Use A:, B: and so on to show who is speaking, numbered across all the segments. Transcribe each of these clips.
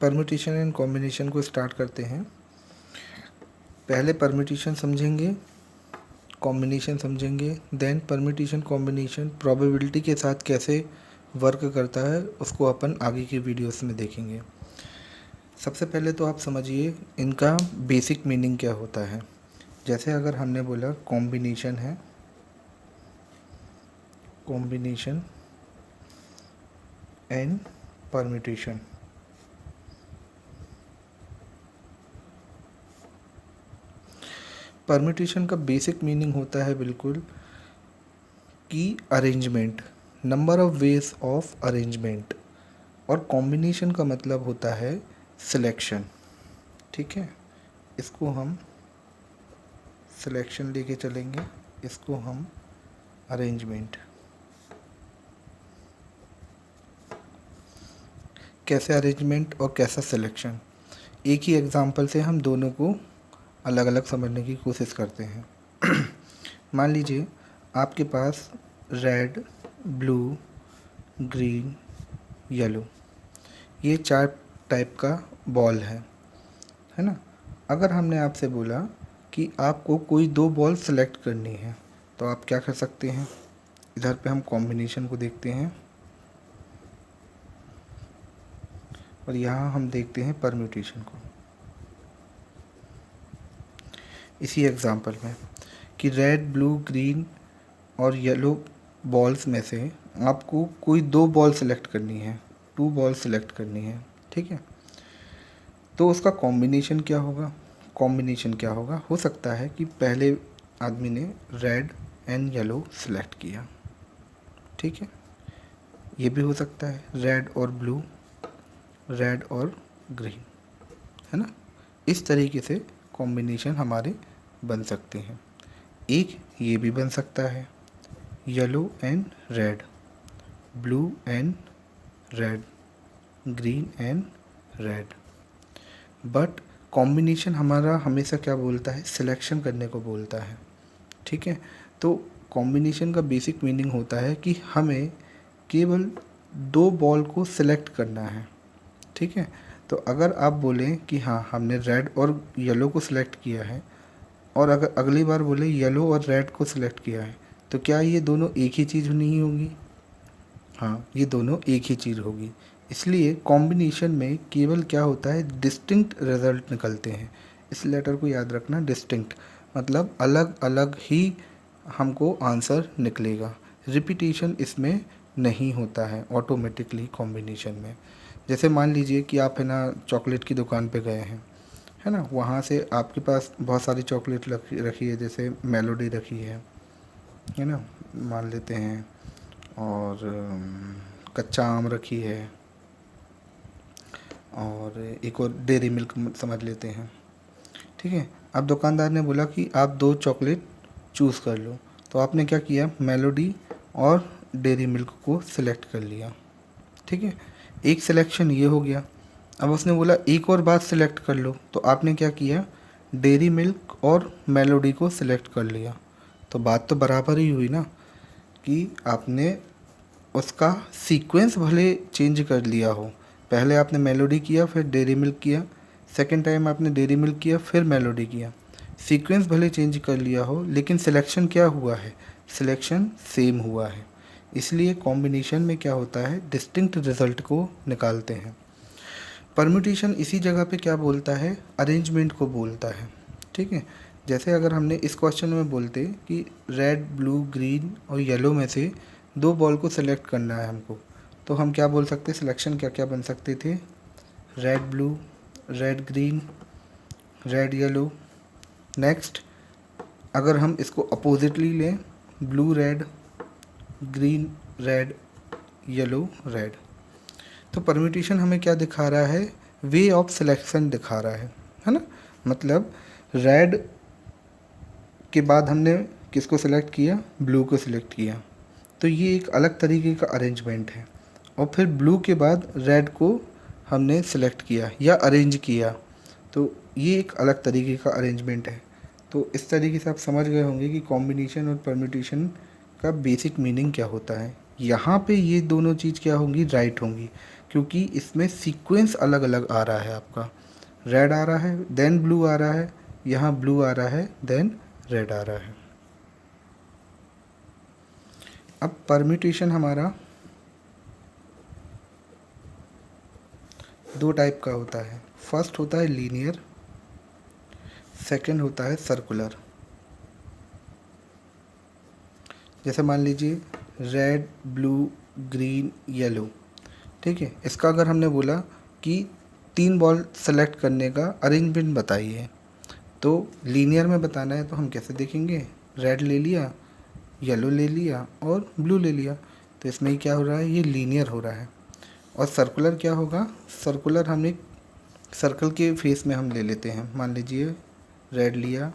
A: Permutation and combination को start करते हैं। पहले परम्यूटेशन समझेंगे, कॉम्बिनेशन समझेंगे, देन परम्यूटेशन कॉम्बिनेशन प्रोबेबिलिटी के साथ कैसे वर्क करता है उसको अपन आगे की वीडियोस में देखेंगे। सबसे पहले तो आप समझिए इनका बेसिक मीनिंग क्या होता है। जैसे अगर हमने बोला कॉम्बिनेशन है, कॉम्बिनेशन एंड परम्यूटेशन, परम्यूटेशन का बेसिक मीनिंग होता है बिल्कुल कि arrangement, number of ways of arrangement, और कॉम्बिनेशन का मतलब होता है सिलेक्शन। ठीक है, इसको हम सिलेक्शन लेके चलेंगे, इसको हम अरेंजमेंट। कैसे अरेंजमेंट और कैसा सिलेक्शन, एक ही एग्जांपल से हम दोनों को अलग अलग समझने की कोशिश करते हैं। मान लीजिए आपके पास रेड, ब्लू, ग्रीन, येलो, ये 4 टाइप का बॉल है ना। अगर हमने आपसे बोला कि आपको कोई 2 बॉल सेलेक्ट करनी है तो आप क्या कर सकते हैं। इधर पे हम कॉम्बिनेशन को देखते हैं और यहाँ हम देखते हैं परम्यूटेशन को। इसी एग्जांपल में कि रेड, ब्लू, ग्रीन और येलो बॉल्स में से आपको कोई 2 बॉल सेलेक्ट करनी है, 2 बॉल सेलेक्ट करनी है। ठीक है, तो उसका कॉम्बिनेशन क्या होगा। कॉम्बिनेशन क्या होगा, हो सकता है कि पहले आदमी ने रेड एंड येलो सेलेक्ट किया। ठीक है, ये भी हो सकता है रेड और ब्लू, रेड और ग्रीन, है ना। इस तरीके से कॉम्बिनेशन हमारे बन सकते हैं। एक ये भी बन सकता है yellow and red, blue and red, green and red. But combination हमारा हमेशा क्या बोलता है, सिलेक्शन करने को बोलता है। ठीक है, तो कॉम्बिनेशन का बेसिक मीनिंग होता है कि हमें केवल 2 बॉल को सिलेक्ट करना है। ठीक है, तो अगर आप बोलें कि हाँ हमने रेड और येलो को सिलेक्ट किया है और अगर अगली बार बोले येलो और रेड को सिलेक्ट किया है, तो क्या ये दोनों एक ही चीज़ नहीं होगी। हाँ, ये दोनों एक ही चीज़ होगी। इसलिए कॉम्बिनेशन में केवल क्या होता है, डिस्टिंक्ट रिजल्ट निकलते हैं। इस लेटर को याद रखना, डिस्टिंक्ट मतलब अलग अलग ही हमको आंसर निकलेगा। रिपीटेशन इसमें नहीं होता है ऑटोमेटिकली कॉम्बिनेशन में। जैसे मान लीजिए कि आप है ना चॉकलेट की दुकान पे गए हैं, है ना, वहाँ से आपके पास बहुत सारी चॉकलेट रखी है, जैसे मेलोडी रखी है ना, मान लेते हैं, और कच्चा आम रखी है, और एक और डेयरी मिल्क समझ लेते हैं। ठीक है, अब दुकानदार ने बोला कि आप 2 चॉकलेट चूज़ कर लो, तो आपने क्या किया, मेलोडी और डेयरी मिल्क को सिलेक्ट कर लिया। ठीक है, एक सिलेक्शन ये हो गया। अब उसने बोला एक और बात सिलेक्ट कर लो, तो आपने क्या किया, डेयरी मिल्क और मेलोडी को सिलेक्ट कर लिया। तो बात तो बराबर ही हुई ना, कि आपने उसका सीक्वेंस भले चेंज कर लिया हो, पहले आपने मेलोडी किया फिर डेयरी मिल्क किया, सेकंड टाइम आपने डेयरी मिल्क किया फिर मेलोडी किया, सीक्वेंस भले चेंज कर लिया हो लेकिन सिलेक्शन क्या हुआ है, सिलेक्शन सेम हुआ है। इसलिए कॉम्बिनेशन में क्या होता है, डिस्टिंक्ट रिजल्ट को निकालते हैं। परम्यूटेशन इसी जगह पे क्या बोलता है, अरेंजमेंट को बोलता है। ठीक है, जैसे अगर हमने इस क्वेश्चन में बोलते कि रेड, ब्लू, ग्रीन और येलो में से 2 बॉल को सिलेक्ट करना है हमको, तो हम क्या बोल सकते, सिलेक्शन क्या क्या बन सकते थे, red blue, red green, red yellow. Next अगर हम इसको अपोजिटली लें, blue red, green red, yellow red, तो परम्यूटेशन हमें क्या दिखा रहा है, वे ऑफ सिलेक्शन दिखा रहा है ना। मतलब रेड के बाद हमने किसको सिलेक्ट किया, ब्लू को सिलेक्ट किया, तो ये एक अलग तरीके का अरेंजमेंट है। और फिर ब्लू के बाद रेड को हमने सेलेक्ट किया या अरेंज किया, तो ये एक अलग तरीके का अरेंजमेंट है। तो इस तरीके से आप समझ गए होंगे कि कॉम्बिनेशन और परम्यूटेशन का बेसिक मीनिंग क्या होता है। यहाँ पे ये दोनों चीज़ क्या होंगी, राइट होंगी, क्योंकि इसमें सीक्वेंस अलग अलग आ रहा है। आपका रेड आ रहा है देन ब्लू आ रहा है, यहाँ ब्लू आ रहा है देन रेड आ रहा है। अब परम्यूटेशन हमारा दो टाइप का होता है। फर्स्ट होता है लीनियर, सेकंड होता है सर्कुलर। जैसे मान लीजिए रेड ब्लू ग्रीन येलो, ठीक है। इसका अगर हमने बोला कि 3 बॉल सेलेक्ट करने का अरेंजमेंट बताइए, तो लीनियर में बताना है तो हम कैसे देखेंगे, रेड ले लिया, येलो ले लिया और ब्लू ले लिया, तो इसमें क्या हो रहा है, ये लीनियर हो रहा है। और सर्कुलर क्या होगा, सर्कुलर हम एक सर्कल के फेस में हम ले लेते हैं। मान लीजिए रेड लिया,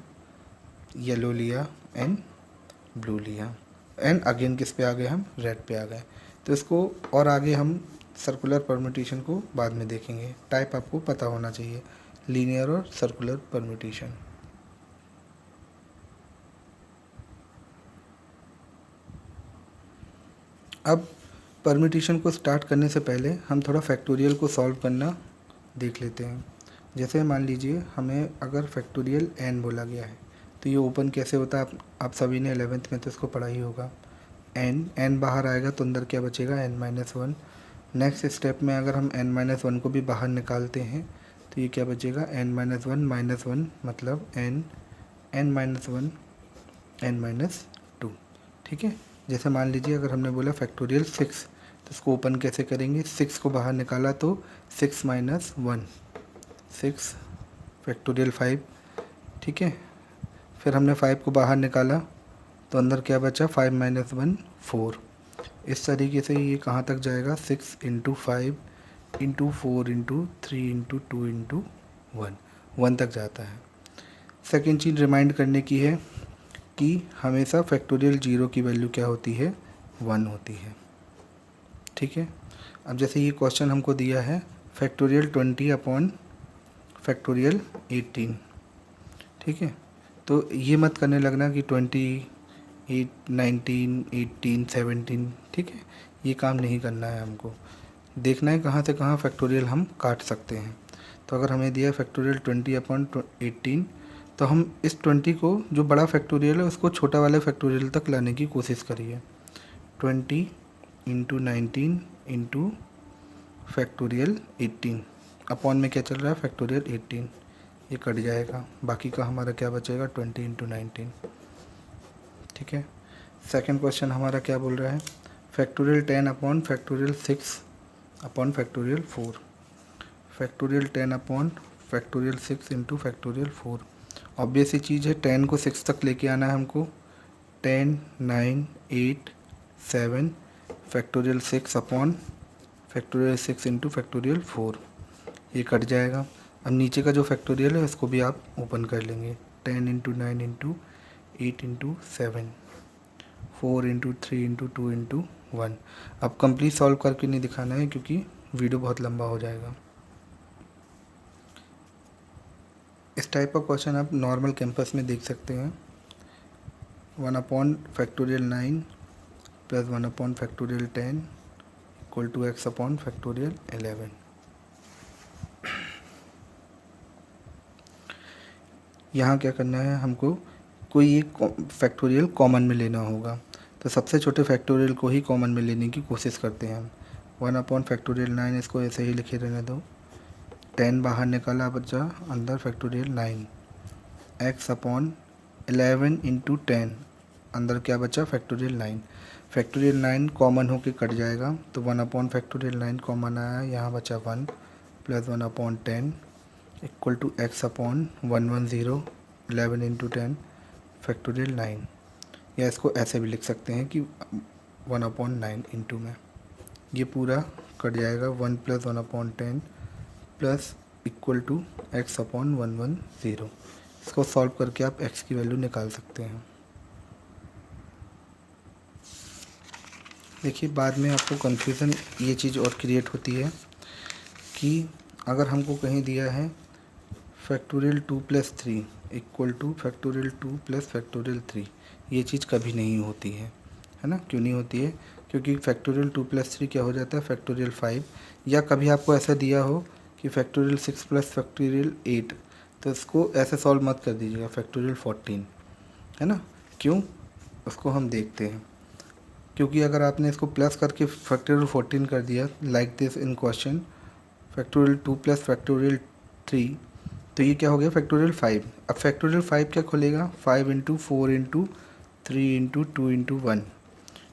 A: येलो लिया एंड ब्लू लिया, एंड अगेन किस पे आ गए, हम रेड पे आ गए। तो इसको और आगे हम सर्कुलर परम्यूटेशन को बाद में देखेंगे। टाइप आपको पता होना चाहिए, लीनियर और सर्कुलर परम्यूटेशन। अब परम्यूटेशन को स्टार्ट करने से पहले हम थोड़ा फैक्टोरियल को सॉल्व करना देख लेते हैं। जैसे मान लीजिए हमें अगर फैक्टोरियल n बोला गया है, तो ये ओपन कैसे होता है, आप सभी ने 11th में तो इसको पढ़ा ही होगा। n बाहर आएगा तो अंदर क्या बचेगा, n-1। नेक्स्ट स्टेप में अगर हम n-1 को भी बाहर निकालते हैं तो ये क्या बचेगा, n-1 मतलब n-1 n-2, ठीक है। जैसे मान लीजिए अगर हमने बोला फैक्टोरियल 6, तो इसको ओपन कैसे करेंगे, 6 को बाहर निकाला तो 6 - 1 6 फैक्टोरियल 5, ठीक है। फिर हमने 5 को बाहर निकाला तो अंदर क्या बचा, 5 - 1 4। इस तरीके से ये कहाँ तक जाएगा, 6 × 5 × 4 × 3 × 2 × 1 तक जाता है। सेकेंड चीज़ रिमाइंड करने की है कि हमेशा फैक्टोरियल 0 की वैल्यू क्या होती है, 1 होती है, ठीक है। अब जैसे ये क्वेश्चन हमको दिया है फैक्टोरियल 20 अपॉन फैक्टोरियल 18, ठीक है। तो ये मत करने लगना कि 20 19 18 17, ठीक है। ये काम नहीं करना है, हमको देखना है कहाँ से कहाँ फैक्टोरियल हम काट सकते हैं। तो अगर हमें दिया फैक्टोरियल 20 अपॉन 18, तो हम इस 20 को, जो बड़ा फैक्टोरियल है, उसको छोटा वाले फैक्टोरियल तक लाने की कोशिश करिए। 20 × 19 × फैक्टोरियल 18 अपॉन में क्या चल रहा है, फैक्टोरियल 18, ये कट जाएगा, बाकी का हमारा क्या बचेगा, 20 × 19, ठीक है। सेकंड क्वेश्चन हमारा क्या बोल रहा है, factorial 10 upon factorial 6 upon factorial 4, factorial 10 upon factorial 6 × factorial 4। Obvious ही चीज़ है, 10 को 6 तक लेके आना है हमको। 10 9 8 7 फैक्टोरियल 6 अपॉन फैक्टोरियल 6 × फैक्टोरियल 4, ये कट जाएगा। अब नीचे का जो फैक्टोरियल है उसको भी आप ओपन कर लेंगे। 10 × 9 × 8 × 7 4 × 3 × 2 × 1। अब कंप्लीट सॉल्व करके नहीं दिखाना है क्योंकि वीडियो बहुत लंबा हो जाएगा। इस टाइप का क्वेश्चन आप नॉर्मल कैंपस में देख सकते हैं। 1 upon factorial 9 plus 1 upon factorial 10 equal to x upon factorial 11। यहाँ क्या करना है, हमको कोई एक फैक्टोरियल कॉमन में लेना होगा। तो सबसे छोटे फैक्टोरियल को ही कॉमन में लेने की कोशिश करते हैं हम। 1 अपॉन फैक्टोरियल 9, इसको ऐसे ही लिखे रहने दो। 10 बाहर निकाला, बचा अंदर फैक्टोरियल 9, x अपॉन 11 × 10, अंदर क्या बचा, फैक्टोरियल 9। फैक्टोरियल 9 कॉमन होके कट जाएगा, तो 1 अपॉन फैक्टोरियल 9 कॉमन आया, यहाँ बचा 1 plus 1 upon 10 equal to x upon 110 11 × 10 factorial 9। या इसको ऐसे भी लिख सकते हैं कि 1 अपॉन 9 इंटू में, ये पूरा कट जाएगा। 1 plus 1 upon 10 plus equal to x upon 110। इसको सॉल्व करके आप x की वैल्यू निकाल सकते हैं। देखिए बाद में आपको कन्फ्यूज़न ये चीज़ और क्रिएट होती है कि अगर हमको कहीं दिया है factorial 2 + 3 equal two factorial 2 + factorial 3, ये चीज़ कभी नहीं होती है ना। क्यों नहीं होती है, क्योंकि फैक्टोरियल 2 + 3 क्या हो जाता है फैक्टोरियल 5। या कभी आपको ऐसा दिया हो कि फैक्टोरियल 6 + फैक्टोरियल 8, तो इसको ऐसे सॉल्व मत कर दीजिएगा, फैक्टोरियल 14, है ना। क्यों, उसको हम देखते हैं। क्योंकि अगर आपने इसको प्लस करके फैक्टोरियल 14 कर दिया like this in question, factorial 2 + factorial 3, तो ये क्या हो गया फैक्टोरियल 5। अब फैक्टोरियल 5 क्या खुलेगा 5 × 4 × 3 × 2 × 1,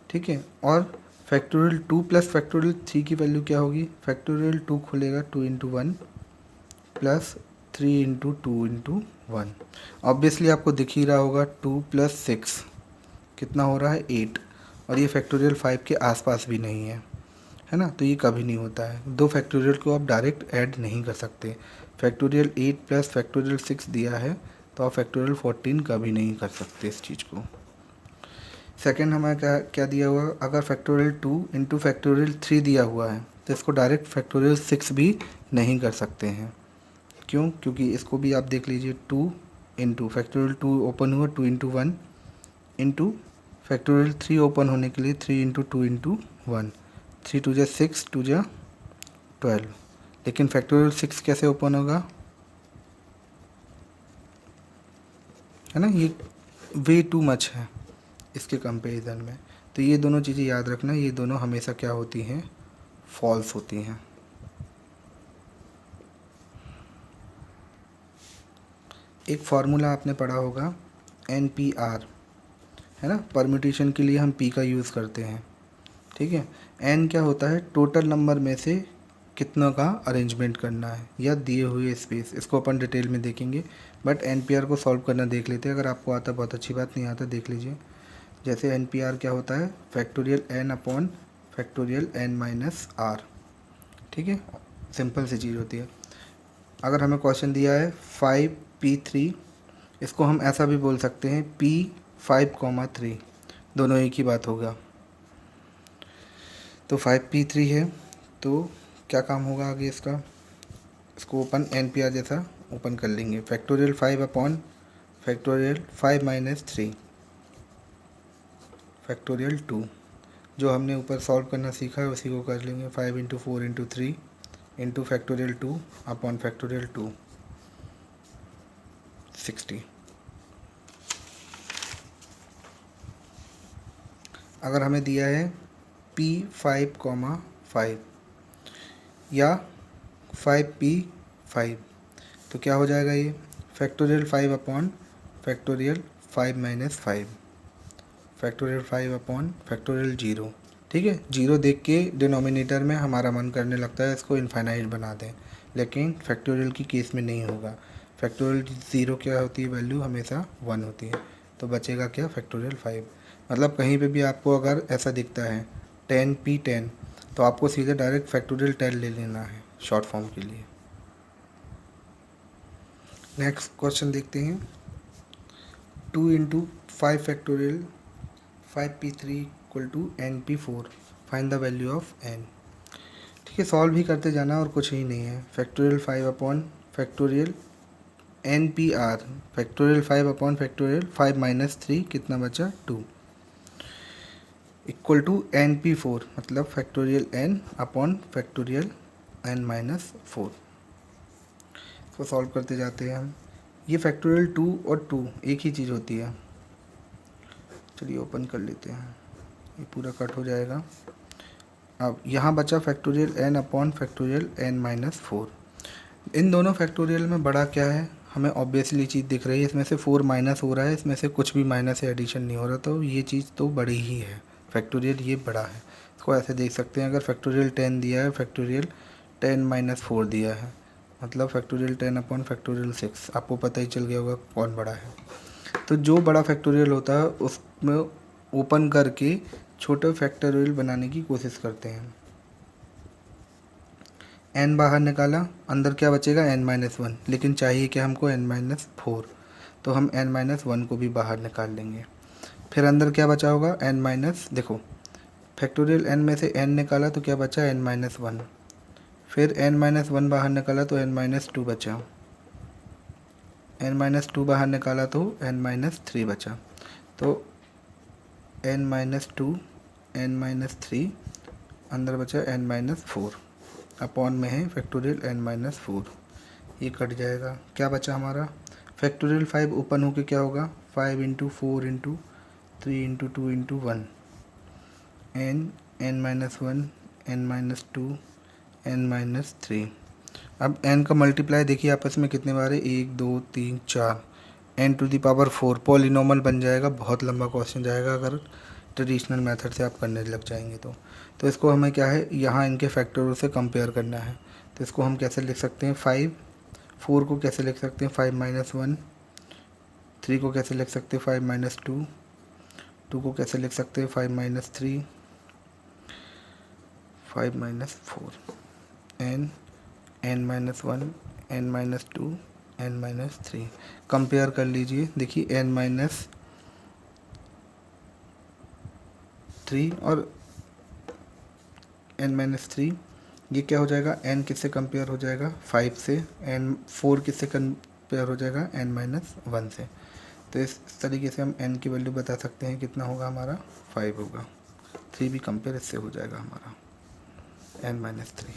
A: ठीक है। और फैक्टोरियल 2 + फैक्टोरियल 3 की वैल्यू क्या होगी, फैक्टोरियल 2 खुलेगा 2 × 1 + 3 × 2 × 1। ऑब्वियसली आपको दिख ही रहा होगा 2 + 6 कितना हो रहा है 8, और ये फैक्टोरियल 5 के आसपास भी नहीं है ना, तो ये कभी नहीं होता है। दो फैक्टोरियल को आप डायरेक्ट ऐड नहीं कर सकते। फैक्टोरियल 8 + फैक्टोरियल 6 दिया है तो आप फैक्टोरियल 14 कभी नहीं कर सकते इस चीज़ को। सेकंड हमें क्या क्या दिया हुआ, अगर फैक्टोरियल 2 × फैक्टोरियल 3 दिया हुआ है तो इसको डायरेक्ट फैक्टोरियल 6 भी नहीं कर सकते हैं। क्यों, क्योंकि इसको भी आप देख लीजिए 2 × फैक्टोरियल 2 ओपन हुआ 2 × 1 इंटू फैक्टोरियल 3 ओपन होने के लिए 3 × 2 × 1, 3 × 2 = 6, 2 × 12। लेकिन फैक्टोरियल 6 कैसे ओपन होगा, है ना, ये वे टू मच है इसके कंपैरिजन में। तो ये दोनों चीज़ें याद रखना, ये दोनों हमेशा क्या होती हैं, फॉल्स होती हैं। एक फार्मूला आपने पढ़ा होगा NPR, है ना, परम्यूटेशन के लिए हम P का यूज़ करते हैं, ठीक है। N क्या होता है, टोटल नंबर में से कितना का अरेंजमेंट करना है या दिए हुए स्पेस, इसको अपन डिटेल में देखेंगे, बट NPR को सॉल्व करना देख लेते हैं। अगर आपको आता बहुत अच्छी बात, नहीं आता देख लीजिए। जैसे NPR क्या होता है, factorial N/, factorial N - R, ठीक है, सिंपल सी चीज़ होती है। अगर हमें क्वेश्चन दिया है 5P3, इसको हम ऐसा भी बोल सकते हैं P5, दोनों एक ही बात होगा। तो 5P3 है, तो क्या काम होगा आगे इसका, इसको ओपन NPR जैसा ओपन कर लेंगे। फैक्टोरियल 5 फैक्टोरियल 5 - 3 फैक्टोरियल 2, जो हमने ऊपर सॉल्व करना सीखा है उसी को कर लेंगे। 5 × 4 × 3 इंटू फैक्टोरियल 2 अपॉन फैक्टोरियल 2, 60। अगर हमें दिया है P5, या 5P5, तो क्या हो जाएगा ये factorial 5 upon factorial 5 - 5, factorial 5 upon factorial 0, ठीक है। 0 देख के डिनोमिनेटर में हमारा मन करने लगता है इसको इनफाइनाइट बना दें, लेकिन फैक्टोरियल की केस में नहीं होगा। फैक्टोरियल 0 क्या होती है, वैल्यू हमेशा 1 होती है, तो बचेगा क्या फैक्टोरियल 5। मतलब कहीं पे भी आपको अगर ऐसा दिखता है 10P10, तो आपको सीधे डायरेक्ट फैक्टोरियल 10 ले लेना है शॉर्ट फॉर्म के लिए। नेक्स्ट क्वेश्चन देखते हैं, 2 × 5 factorial 5P3 = NP4, find the value of n। ठीक है, सॉल्व भी करते जाना और कुछ ही नहीं है। Factorial 5 upon factorial NPR, factorial 5 upon factorial 5 - 3 कितना बचा 2, इक्वल टू NP4, मतलब factorial n upon factorial n - 4। इसको सॉल्व करते जाते हैं हम। ये फैक्टोरियल 2 और 2 एक ही चीज़ होती है। चलिए ओपन कर लेते हैं, ये पूरा कट हो जाएगा। अब यहाँ बचा factorial n upon factorial n - 4। इन दोनों फैक्टोरियल में बड़ा क्या है, हमें ऑब्वियसली चीज़ दिख रही है, इसमें से 4 माइनस हो रहा है, इसमें से कुछ भी माइनस या एडिशन नहीं हो रहा, तो ये चीज़ तो बड़ी ही है, फैक्टोरियल ये बड़ा है। इसको ऐसे देख सकते हैं, अगर फैक्टोरियल 10 दिया है, फैक्टोरियल 10 - 4 दिया है, मतलब फैक्टोरियल 10 अपॉन फैक्टोरियल 6, आपको पता ही चल गया होगा कौन बड़ा है। तो जो बड़ा फैक्टोरियल होता है उसमें ओपन करके छोटे फैक्टोरियल बनाने की कोशिश करते हैं। n बाहर निकाला, अंदर क्या बचेगा n - 1, लेकिन चाहिए क्या हमको n - 4, तो हम n - 1 को भी बाहर निकाल लेंगे। फिर अंदर क्या बचा होगा देखो फैक्टोरियल n में से n निकाला तो क्या बचा n - 1, फिर n - 1 बाहर निकाला तो n - 2 बचा, n - 2 बाहर निकाला तो n - 3 बचा, तो n - 2 n माइनस थ्री, अंदर बचा n माइनस फोर, अपॉन में है फैक्टोरियल n माइनस फोर, ये कट जाएगा। क्या बचा हमारा फैक्टोरियल 5 ओपन होके क्या होगा 5 into 4 into 3 into 2 into 1, n minus one, n minus two, n minus three. अब n का मल्टीप्लाई देखिए आपस में कितने बार है 1 2 3 4, n to the power 4 polynomial बन जाएगा। बहुत लंबा क्वेश्चन जाएगा अगर ट्रेडिशनल मेथड से आप करने लग जाएंगे तो इसको हमें क्या है यहाँ इनके फैक्टरों से कंपेयर करना है। तो इसको हम कैसे लिख सकते हैं 4 को कैसे लिख सकते हैं 5 माइनस वन, 3 को कैसे लिख सकते हैं 5 माइनस टू, 2 को कैसे लिख सकते हैं 5 minus three, 5 minus four, n minus one, n minus two, n minus three. Compare कर लीजिए, देखिए n माइनस थ्री और n माइनस थ्री, ये क्या हो जाएगा n किससे कंपेयर हो जाएगा 5 से, n 4 किससे कंपेयर हो जाएगा n माइनस वन से। तो इस तरीके से हम n की वैल्यू बता सकते हैं कितना होगा हमारा 5 होगा। 3 भी कंपेयर इससे हो जाएगा हमारा n माइनस थ्री।